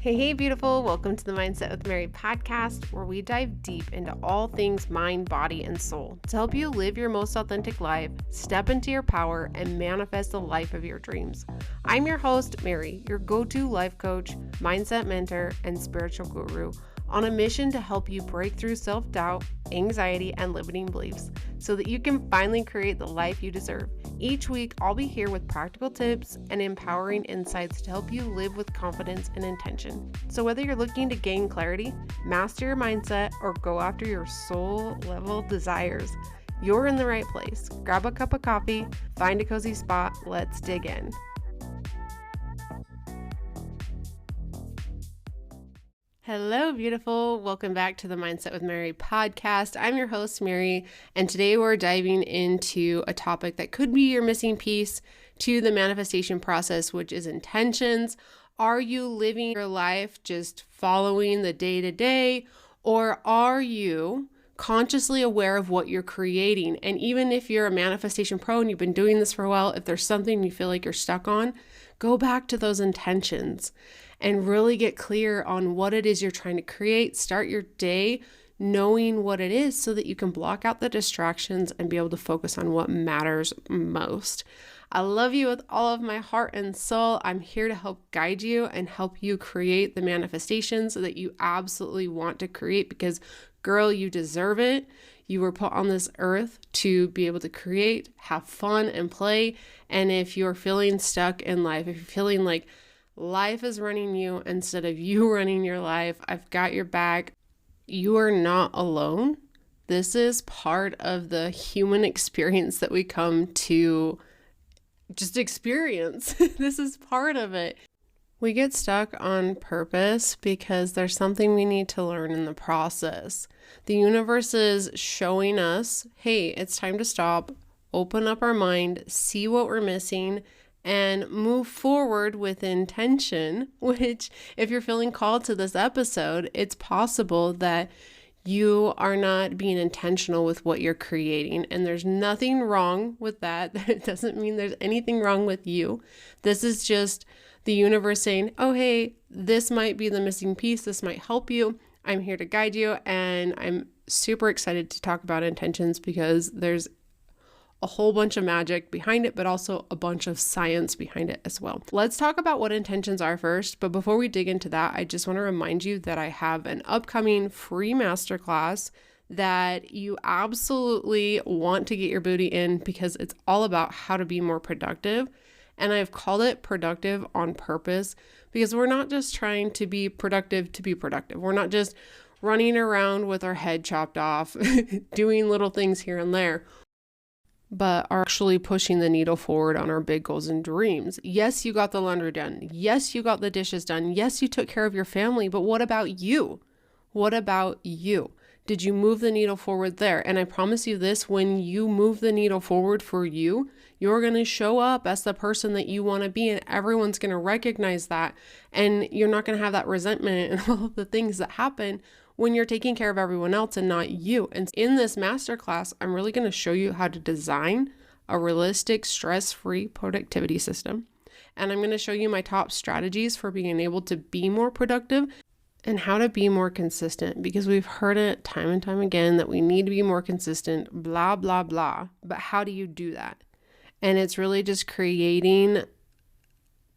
Hey, beautiful. Welcome to the Mindset with Mary podcast, where we dive deep into all things mind, body, and soul to help you live your most authentic life, step into your power, and manifest the life of your dreams. I'm your host, Mary, your go-to life coach, mindset mentor, and spiritual guru, on a mission to help you break through self-doubt, anxiety, and limiting beliefs so that you can finally create the life you deserve. Each week, I'll be here with practical tips and empowering insights to help you live with confidence and intention. So whether you're looking to gain clarity, master your mindset, or go after your soul level desires, you're in the right place. Grab a cup of coffee, find a cozy spot, let's dig in. Hello, beautiful. Welcome back to the Mindset with Mary podcast. I'm your host, Mary, and today we're diving into a topic that could be your missing piece to the manifestation process, which is intentions. Are you living your life just following the day-to-day, or are you consciously aware of what you're creating? And even if you're a manifestation pro and you've been doing this for a while, if there's something you feel like you're stuck on, go back to those intentions and really get clear on what it is you're trying to create. Start your day knowing what it is so that you can block out the distractions and be able to focus on what matters most. I love you with all of my heart and soul. I'm here to help guide you and help you create the manifestations that you absolutely want to create, because girl, you deserve it. You were put on this earth to be able to create, have fun, and play. And if you're feeling stuck in life, if you're feeling like life is running you instead of you running your life, I've got your back. You are not alone. This is part of the human experience that we come to just experience. This is part of it. We get stuck on purpose because there's something we need to learn in the process. The universe is showing us, hey, it's time to stop, open up our mind, see what we're missing, and move forward with intention, which, if you're feeling called to this episode, it's possible that you are not being intentional with what you're creating. And there's nothing wrong with that. It doesn't mean there's anything wrong with you. This is just the universe saying, oh, hey, this might be the missing piece. This might help you. I'm here to guide you. And I'm super excited to talk about intentions because there's a whole bunch of magic behind it, but also a bunch of science behind it as well. Let's talk about what intentions are first. But before we dig into that, I just want to remind you that I have an upcoming free masterclass that you absolutely want to get your booty in, because it's all about how to be more productive. And I've called it Productive on Purpose, because we're not just trying to be productive to be productive. We're not just running around with our head chopped off, doing little things here and there, but are actually pushing the needle forward on our big goals and dreams. Yes, you got the laundry done. Yes, you got the dishes done. Yes, you took care of your family, but what about you? What about you? Did you move the needle forward there? And I promise you this, when you move the needle forward for you, you're going to show up as the person that you want to be, and everyone's going to recognize that. And you're not going to have that resentment and all of the things that happen when you're taking care of everyone else and not you. And in this masterclass, I'm really going to show you how to design a realistic, stress-free productivity system. And I'm going to show you my top strategies for being able to be more productive and how to be more consistent, because we've heard it time and time again that we need to be more consistent, blah, blah, blah. But how do you do that? And it's really just creating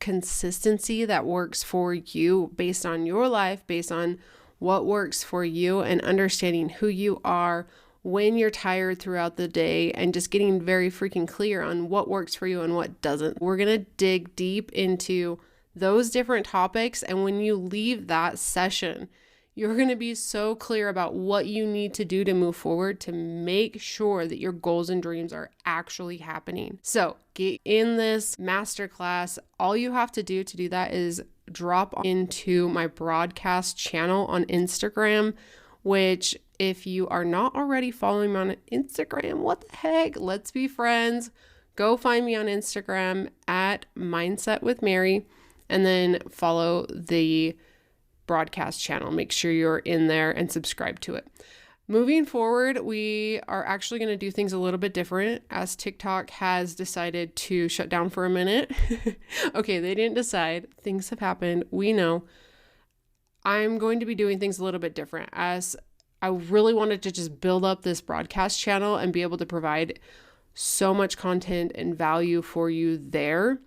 consistency that works for you based on your life, based on what works for you, and understanding who you are when you're tired throughout the day, and just getting very freaking clear on what works for you and what doesn't. We're going to dig deep into those different topics. And when you leave that session, you're going to be so clear about what you need to do to move forward to make sure that your goals and dreams are actually happening. So get in this masterclass. All you have to do that is drop into my broadcast channel on Instagram, which, if you are not already following me on Instagram, what the heck? Let's be friends. Go find me on Instagram at Mindset with Mary, and then follow the broadcast channel. Make sure you're in there and subscribe to it. Moving forward, we are actually going to do things a little bit different, as TikTok has decided to shut down for a minute. Okay, they didn't decide. Things have happened. We know. I'm going to be doing things a little bit different, as I really wanted to just build up this broadcast channel and be able to provide so much content and value for you there.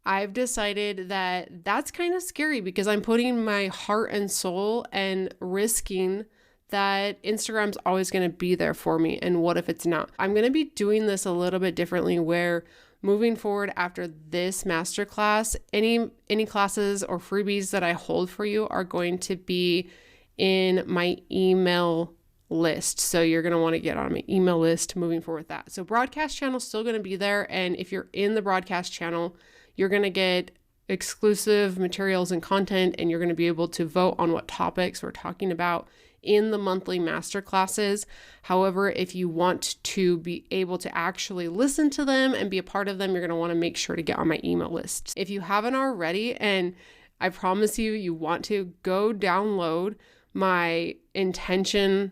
I've decided that that's kind of scary because I'm putting my heart and soul and risking that Instagram's always going to be there for me. And what if it's not? I'm going to be doing this a little bit differently, where moving forward after this masterclass, any classes or freebies that I hold for you are going to be in my email list. So you're going to want to get on my email list moving forward with that. So broadcast channel is still going to be there. And if you're in the broadcast channel, you're going to get exclusive materials and content, and you're going to be able to vote on what topics we're talking about in the monthly masterclasses. However, if you want to be able to actually listen to them and be a part of them, you're going to want to make sure to get on my email list. If you haven't already, and I promise you want to, go download my intention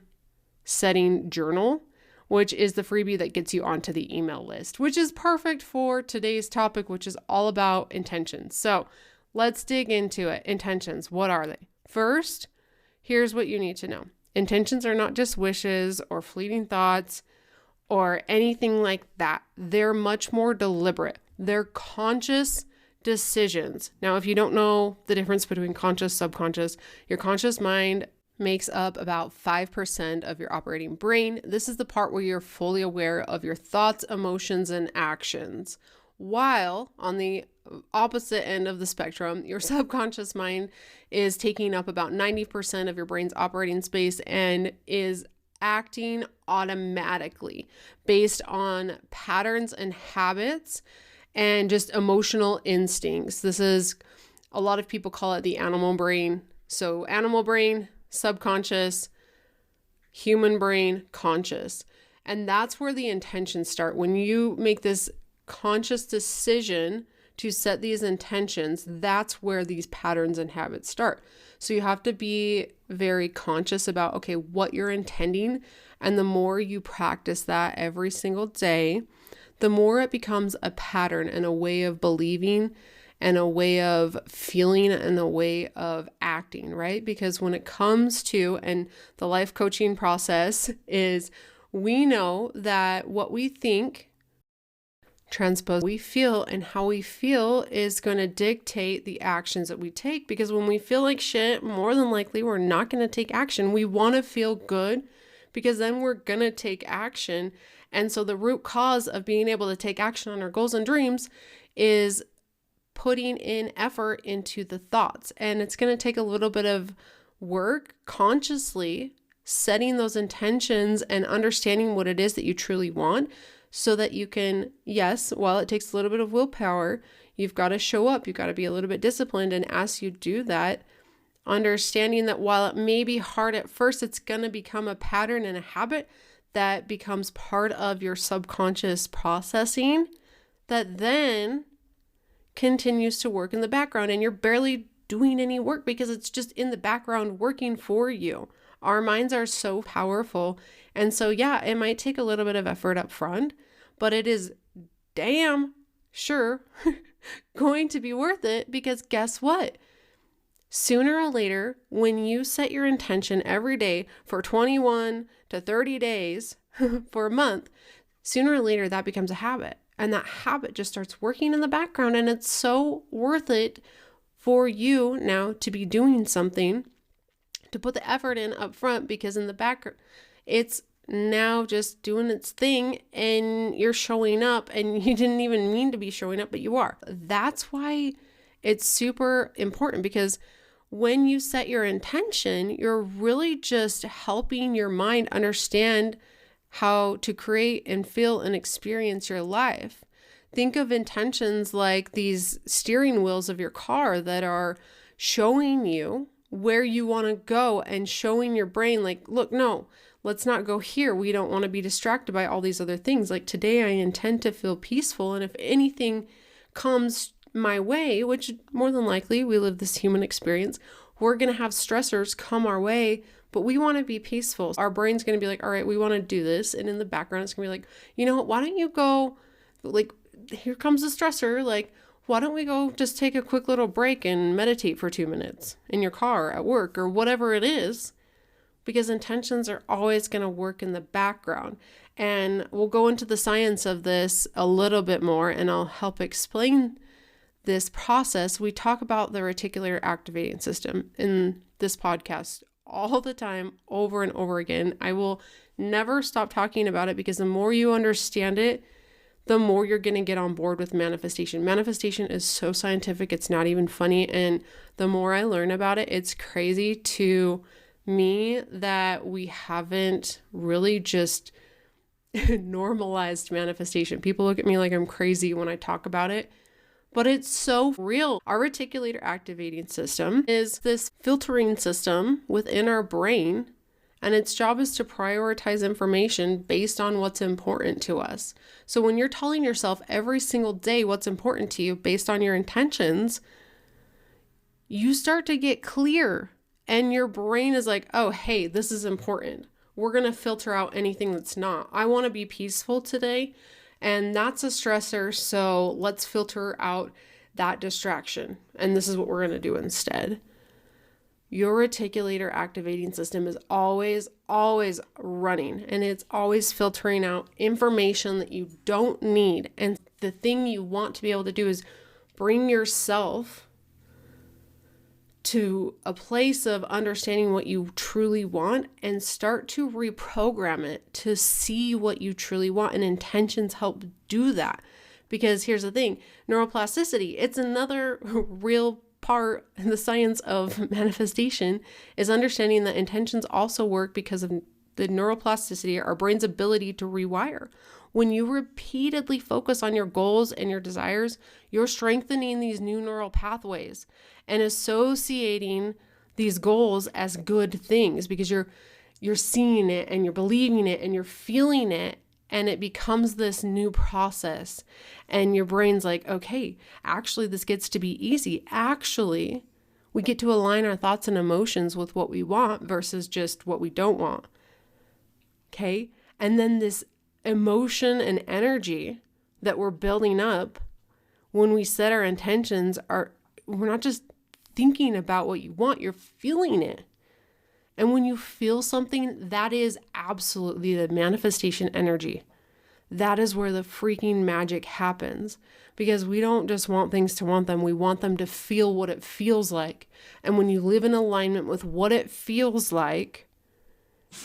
setting journal, which is the freebie that gets you onto the email list, which is perfect for today's topic, which is all about intentions. So let's dig into it. Intentions, what are they? First, here's what you need to know. Intentions are not just wishes or fleeting thoughts or anything like that. They're much more deliberate. They're conscious decisions. Now, if you don't know the difference between conscious, subconscious, your conscious mind makes up about 5% of your operating brain. This is the part where you're fully aware of your thoughts, emotions, and actions. While on the opposite end of the spectrum, your subconscious mind is taking up about 90% of your brain's operating space and is acting automatically based on patterns and habits and just emotional instincts. This is, a lot of people call it the animal brain. So animal brain, subconscious, human brain, conscious. And that's where the intentions start. When you make this conscious decision to set these intentions, that's where these patterns and habits start. So you have to be very conscious about, okay, what you're intending. And the more you practice that every single day, the more it becomes a pattern and a way of believing and a way of feeling and a way of acting, right? Because when it comes to, and the life coaching process is, we know that what we think transpose we feel, and how we feel is going to dictate the actions that we take. Because when we feel like shit, more than likely we're not going to take action. We want to feel good because then we're going to take action. And so the root cause of being able to take action on our goals and dreams is putting in effort into the thoughts. And it's going to take a little bit of work consciously setting those intentions and understanding what it is that you truly want, so that you can, yes, while it takes a little bit of willpower, you've got to show up, you've got to be a little bit disciplined. And as you do that, understanding that while it may be hard at first, it's going to become a pattern and a habit that becomes part of your subconscious processing that then continues to work in the background, and you're barely doing any work because it's just in the background working for you. Our minds are so powerful. And so, yeah, it might take a little bit of effort up front, but it is damn sure going to be worth it, because guess what? Sooner or later, when you set your intention every day for 21 to 30 days for a month, sooner or later that becomes a habit. And that habit just starts working in the background, and it's so worth it for you now to be doing something, to put the effort in up front, because in the background, it's now just doing its thing and you're showing up, and you didn't even mean to be showing up, but you are. That's why it's super important, because when you set your intention, you're really just helping your mind understand how to create and feel and experience your life. Think of intentions like these steering wheels of your car that are showing you where you want to go, and showing your brain like, look, no, let's not go here. We don't want to be distracted by all these other things. Like, today I intend to feel peaceful. And if anything comes my way, which more than likely we live this human experience, we're going to have stressors come our way, but we want to be peaceful. Our brain's going to be like, all right, we want to do this. And in the background, it's going to be like, you know what, why don't you go, like, here comes the stressor. Like, why don't we go just take a quick little break and meditate for 2 minutes in your car, at work, or whatever it is? Because intentions are always going to work in the background. And we'll go into the science of this a little bit more, and I'll help explain this process. We talk about the reticular activating system in this podcast all the time, over and over again. I will never stop talking about it, because the more you understand it, the more you're going to get on board with manifestation. Manifestation is so scientific, it's not even funny. And the more I learn about it, it's crazy to me that we haven't really just normalized manifestation. People look at me like I'm crazy when I talk about it, but it's so real. Our reticulator activating system is this filtering system within our brain, and its job is to prioritize information based on what's important to us. So when you're telling yourself every single day what's important to you based on your intentions, you start to get clear, and your brain is like, oh, hey, this is important. We're going to filter out anything that's not. I want to be peaceful today, and that's a stressor, so let's filter out that distraction. And this is what we're going to do instead. Your reticulator activating system is always running, and it's always filtering out information that you don't need. And the thing you want to be able to do is bring yourself to a place of understanding what you truly want and start to reprogram it to see what you truly want. And intentions help do that. Because here's the thing, neuroplasticity, it's another real part in the science of manifestation, is understanding that intentions also work because of the neuroplasticity, our brain's ability to rewire. When you repeatedly focus on your goals and your desires, you're strengthening these new neural pathways and associating these goals as good things, because you're seeing it and you're believing it and you're feeling it, and it becomes this new process. And your brain's like, okay, actually this gets to be easy. Actually, we get to align our thoughts and emotions with what we want versus just what we don't want. Okay? And then this emotion and energy that we're building up when we set our intentions, we're not just thinking about what you want, you're feeling it. And when you feel something, that is absolutely the manifestation energy. That is where the freaking magic happens, because we don't just want things to want them. We want them to feel what it feels like. And when you live in alignment with what it feels like,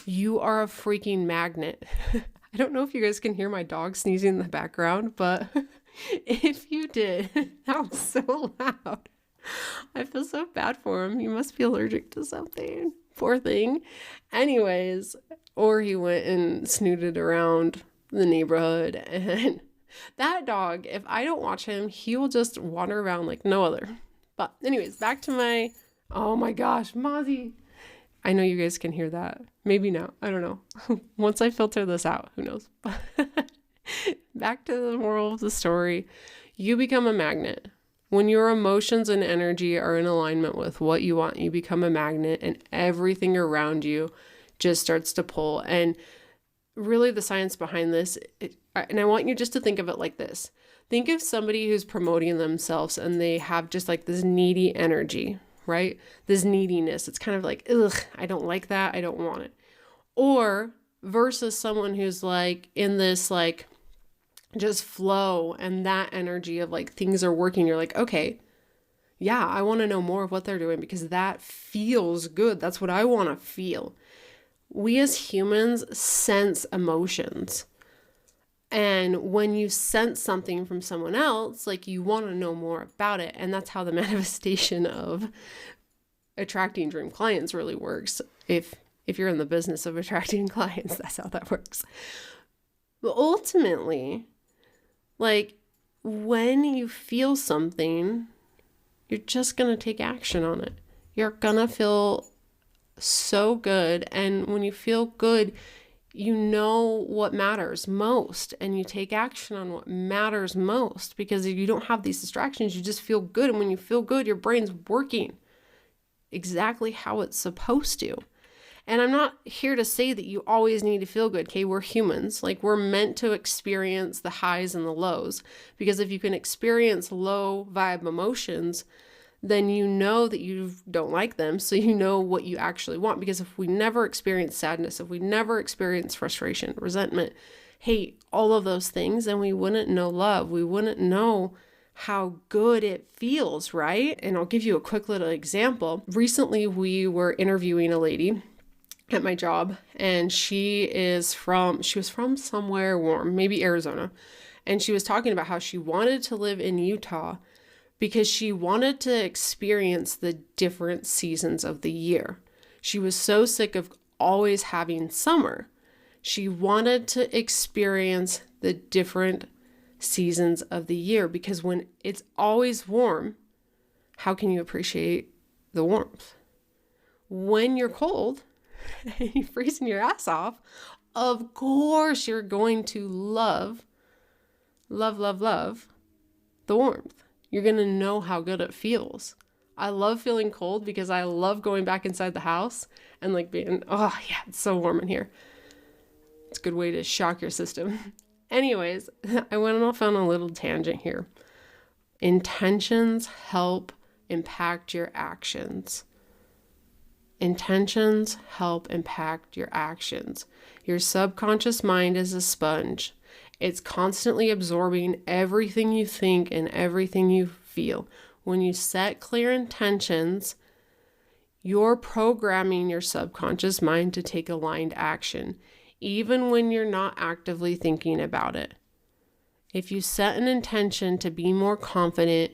you are a freaking magnet. I don't know if you guys can hear my dog sneezing in the background, but if you did, that was so loud. I feel so bad for him. He must be allergic to something. Poor thing. Anyways, or he went and snooted around the neighborhood, and that dog, if I don't watch him, he will just wander around like no other. But anyways, back to oh my gosh, Mozzie. I know you guys can hear that. Maybe not. I don't know. Once I filter this out, who knows? Back to the moral of the story. You become a magnet. When your emotions and energy are in alignment with what you want, you become a magnet, and everything around you just starts to pull. And really the science behind this, and I want you just to think of it like this. Think of somebody who's promoting themselves and they have just like this needy energy, right? This neediness. It's kind of like, ugh, I don't like that. I don't want it. Or versus someone who's like in this like just flow and that energy of like things are working. You're like, okay, yeah, I want to know more of what they're doing because that feels good. That's what I want to feel. We as humans sense emotions. And when you sense something from someone else, like you want to know more about it. And that's how the manifestation of attracting dream clients really works. If you're in the business of attracting clients, that's how that works. But ultimately, like when you feel something, you're just going to take action on it. You're going to feel so good. And when you feel good, you know what matters most and you take action on what matters most, because if you don't have these distractions, you just feel good. And when you feel good, your brain's working exactly how it's supposed to. And I'm not here to say that you always need to feel good, okay? We're humans. Like, we're meant to experience the highs and the lows. Because if you can experience low vibe emotions, then you know that you don't like them. So you know what you actually want. Because if we never experience sadness, if we never experience frustration, resentment, hate, all of those things, then we wouldn't know love. We wouldn't know how good it feels, right? And I'll give you a quick little example. Recently, we were interviewing a lady at my job, and she was from somewhere warm, maybe Arizona. And she was talking about how she wanted to live in Utah because she wanted to experience the different seasons of the year. She was so sick of always having summer. She wanted to experience the different seasons of the year, because when it's always warm, how can you appreciate the warmth? When you're cold and you're freezing your ass off, of course you're going to love the warmth. You're going to know how good it feels. I love feeling cold because I love going back inside the house and like being, oh yeah, it's so warm in here. It's a good way to shock your system. Anyways, I went off on a little tangent here. Intentions help impact your actions. Intentions help impact your actions. Your subconscious mind is a sponge. It's constantly absorbing everything you think and everything you feel. When you set clear intentions, you're programming your subconscious mind to take aligned action, even when you're not actively thinking about it. If you set an intention to be more confident,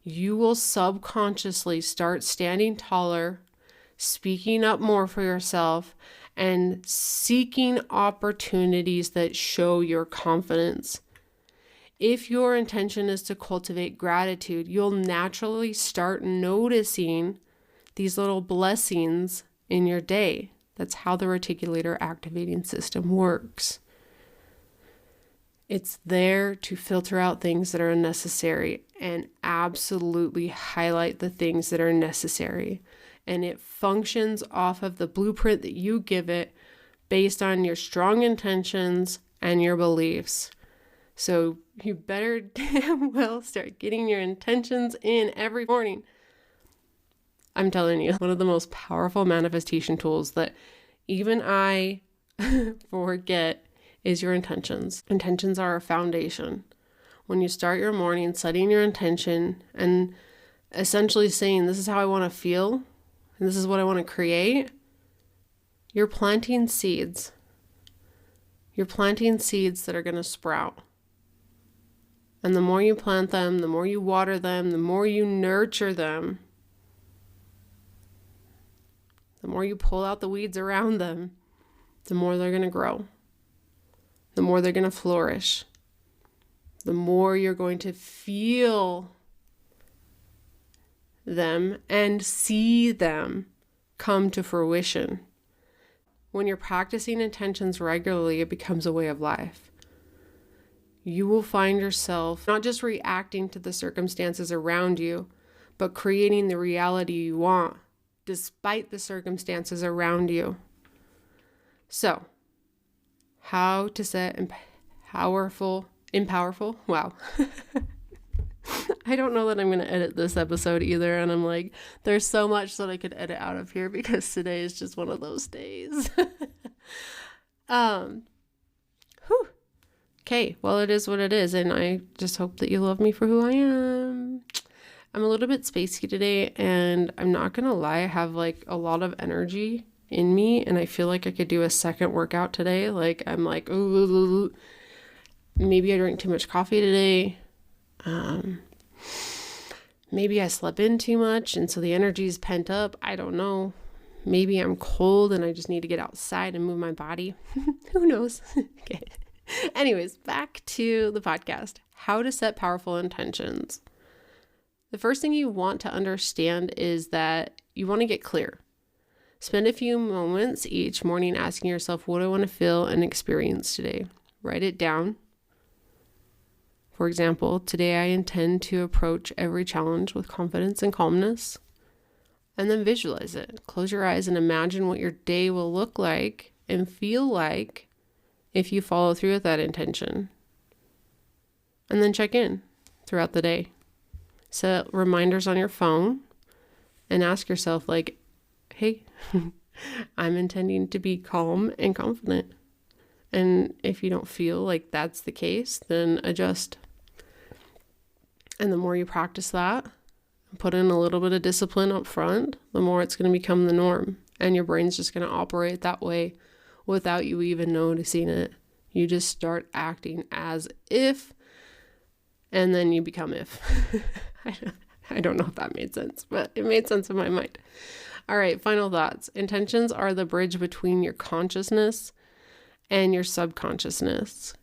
you will subconsciously start standing taller, speaking up more for yourself, and seeking opportunities that show your confidence. If your intention is to cultivate gratitude, you'll naturally start noticing these little blessings in your day. That's how the reticular activating system works. It's there to filter out things that are unnecessary and absolutely highlight the things that are necessary. And it functions off of the blueprint that you give it based on your strong intentions and your beliefs. So you better damn well start getting your intentions in every morning. I'm telling you, one of the most powerful manifestation tools that even I forget is your intentions. Intentions are a foundation. When you start your morning, setting your intention and essentially saying, this is how I want to feel, and this is what I want to create, you're planting seeds. You're planting seeds that are going to sprout. And the more you plant them, the more you water them, the more you nurture them, the more you pull out the weeds around them, the more they're going to grow, the more they're going to flourish, the more you're going to feel them and see them come to fruition. When you're practicing intentions regularly, it becomes a way of life. You will find yourself not just reacting to the circumstances around you, but creating the reality you want despite the circumstances around you. So, how to set empowerful, wow. I don't know that I'm going to edit this episode either. And I'm like, there's so much that I could edit out of here because today is just one of those days. Okay, well, it is what it is. And I just hope that you love me for who I am. I'm a little bit spacey today, and I'm not going to lie, I have like a lot of energy in me, and I feel like I could do a second workout today. Like, I'm like, ooh, maybe I drank too much coffee today. Maybe I slept in too much, and so the energy is pent up. I don't know. Maybe I'm cold, and I just need to get outside and move my body. Who knows? Okay. Anyways, back to the podcast. How to set powerful intentions. The first thing you want to understand is that you want to get clear. Spend a few moments each morning asking yourself, what do I want to feel and experience today? Write it down. For example, today I intend to approach every challenge with confidence and calmness. and then visualize it. Close your eyes and imagine what your day will look like and feel like if you follow through with that intention. And then check in throughout the day. Set reminders on your phone and ask yourself, like, hey, I'm intending to be calm and confident. And if you don't feel like that's the case, then adjust. And the more you practice that, put in a little bit of discipline up front, the more it's going to become the norm. And your brain's just going to operate that way without you even noticing it. You just start acting as if, and then you become if. I don't know if that made sense, but it made sense in my mind. All right, final thoughts. Intentions are the bridge between your consciousness and your subconsciousness,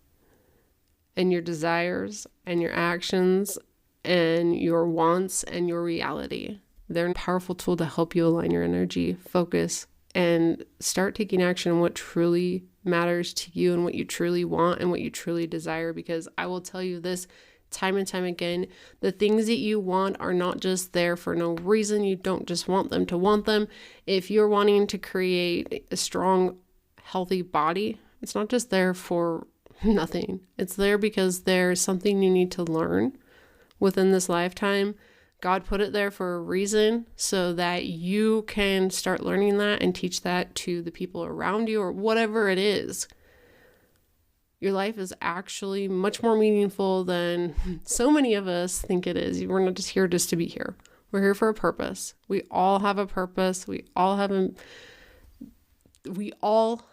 and your desires and your actions and your wants and your reality. They're a powerful tool to help you align your energy, focus, and start taking action on what truly matters to you and what you truly want and what you truly desire. Because I will tell you this time and time again, the things that you want are not just there for no reason. You don't just want them to want them. If you're wanting to create a strong, healthy body, it's not just there for nothing. It's there because there's something you need to learn within this lifetime. God put it there for a reason so that you can start learning that and teach that to the people around you or whatever it is. Your life is actually much more meaningful than so many of us think it is. We're not just here just to be here. We're here for a purpose. We all have a purpose. We all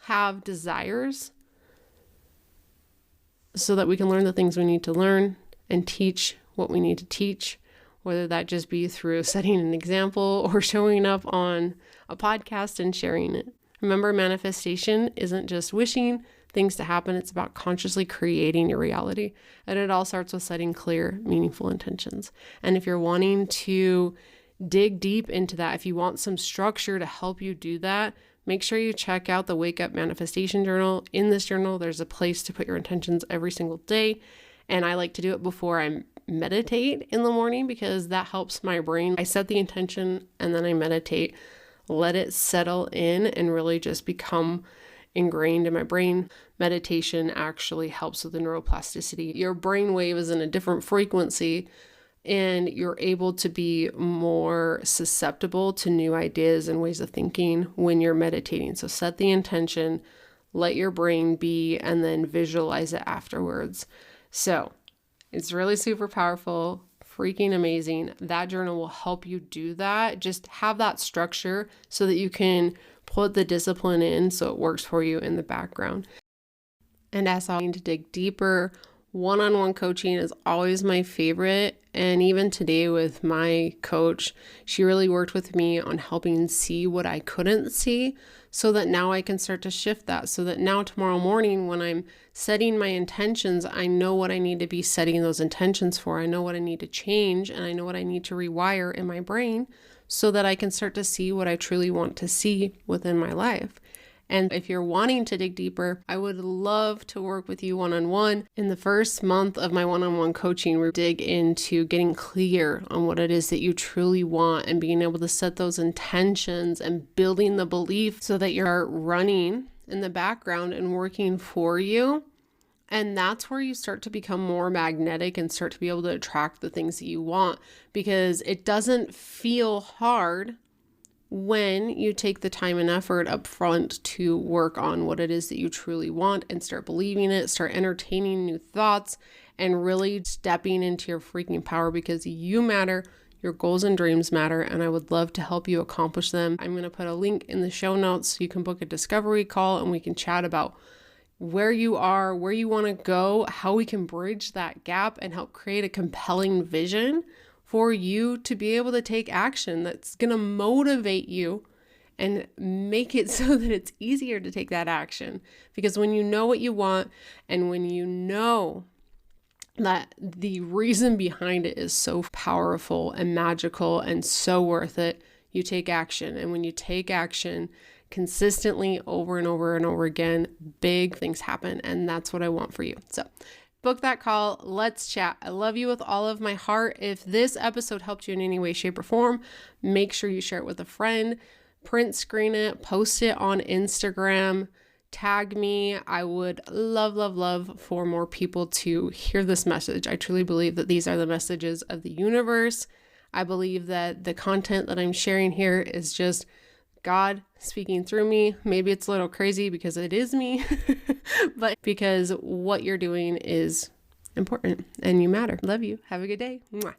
have desires so that we can learn the things we need to learn and teach what we need to teach, whether that just be through setting an example or showing up on a podcast and sharing it. Remember, manifestation isn't just wishing things to happen. It's about consciously creating your reality. And it all starts with setting clear, meaningful intentions. And if you're wanting to dig deep into that, if you want some structure to help you do that, make sure you check out the Wake Up Manifestation Journal. In this journal, there's a place to put your intentions every single day. And I like to do it before I meditate in the morning because that helps my brain. I set the intention and then I meditate, let it settle in and really just become ingrained in my brain. Meditation actually helps with the neuroplasticity. Your brain wave is in a different frequency and you're able to be more susceptible to new ideas and ways of thinking when you're meditating. So set the intention, let your brain be, and then visualize it afterwards. So it's really super powerful, freaking amazing. That journal will help you do that. Just have that structure so that you can put the discipline in so it works for you in the background. And as I need to dig deeper, one-on-one coaching is always my favorite. And even today with my coach, she really worked with me on helping see what I couldn't see so that now I can start to shift that. So that now tomorrow morning when I'm setting my intentions, I know what I need to be setting those intentions for. I know what I need to change and I know what I need to rewire in my brain so that I can start to see what I truly want to see within my life. And if you're wanting to dig deeper, I would love to work with you one-on-one. In the first month of my one-on-one coaching, we dig into getting clear on what it is that you truly want and being able to set those intentions and building the belief so that you're running in the background and working for you. And that's where you start to become more magnetic and start to be able to attract the things that you want, because it doesn't feel hard when you take the time and effort up front to work on what it is that you truly want and start believing it, start entertaining new thoughts, and really stepping into your freaking power, because you matter, your goals and dreams matter, and I would love to help you accomplish them. I'm going to put a link in the show notes so you can book a discovery call and we can chat about where you are, where you want to go, how we can bridge that gap and help create a compelling vision for you to be able to take action that's going to motivate you and make it so that it's easier to take that action. Because when you know what you want and when you know that the reason behind it is so powerful and magical and so worth it, you take action. And when you take action consistently over and over and over again, big things happen. And that's what I want for you. So Book that call. Let's chat. I love you with all of my heart. If this episode helped you in any way, shape, or form, make sure you share it with a friend, print screen it, post it on Instagram, tag me. I would love, love, love for more people to hear this message. I truly believe that these are the messages of the universe. I believe that the content that I'm sharing here is just God speaking through me. Maybe it's a little crazy because it is me, but because what you're doing is important and you matter. Love you. Have a good day. Mwah.